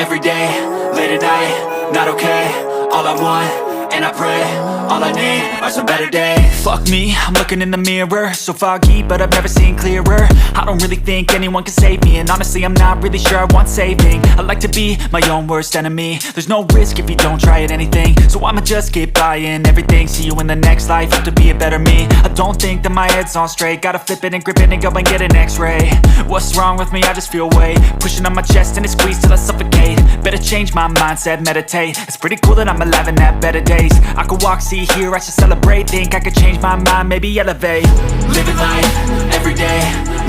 every day, late at night, not okay. All I want, and I pray, all I need are some better days. Fuck me, I'm looking in the mirror, so foggy, but I've never seen clearer. I don't really think anyone can save me, and honestly I'm not really sure I want saving. I like to be my own worst enemy. There's no risk if you don't try at anything, so I'ma just keep buying everything. See you in the next life, have to be a better me. I don't think that my head's on straight, gotta flip it and grip it and go and get an x-ray. What's wrong with me? I just feel weight pushing on my chest and it squeezes till I suffocate. Better change my mindset, meditate. It's pretty cool that I'm alive and have better days. I could walk, see, hear, I should celebrate. Think I could change my mind, maybe elevate. Living life, every day,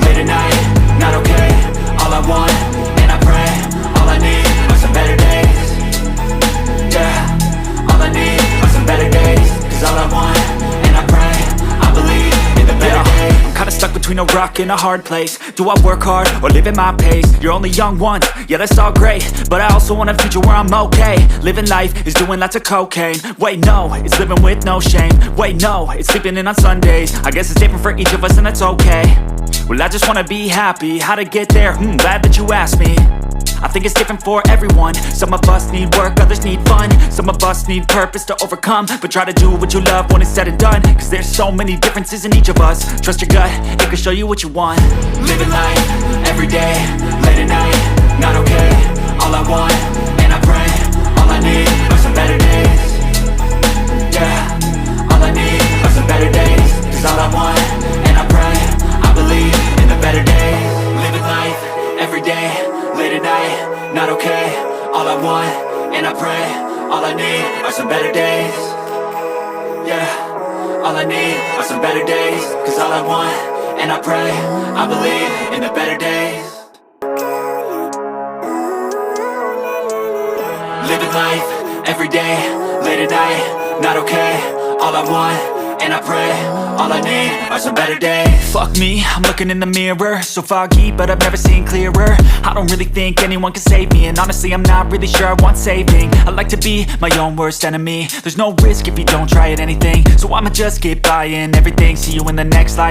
late at night, not okay. All I want, and I pray, all I need are some better days. Yeah, all I need are some better days. Cause all I want, and I pray, I believe in the better days. I'm kinda stuck between a rock and a hard place. Do I work hard or live at my pace? You're only young once, yeah that's all great, but I also want a future where I'm okay. Living life is doing lots of cocaine. Wait no, it's living with no shame. Wait no, it's sleeping in on Sundays. I guess it's different for each of us and that's okay. Well I just wanna be happy, how to get there? Glad that you asked me. I think it's different for everyone. Some of us need work, others need fun. Some of us need purpose to overcome. But try to do what you love when it's said and done, cause there's so many differences in each of us. Trust your gut, it can show you what you want. Living life, every day, late at night, not okay. All I want, and I pray, all I need are some better days. Yeah, all I need are some better days. Cause all I want, and I pray, I believe in the better days. Living life, every day, late at night, not okay. All I want, and I pray, all I need are some better days. Yeah, all I need are some better days. Cause all I want, and I pray, I believe in the better days. Living life, every day, late at night, not okay. All I want, and I pray, all I need are some better days. Fuck me, I'm looking in the mirror, so foggy, but I've never seen clearer. I don't really think anyone can save me, and honestly I'm not really sure I want saving. I like to be my own worst enemy. There's no risk if you don't try at anything, so I'ma just keep buying everything. See you in the next life.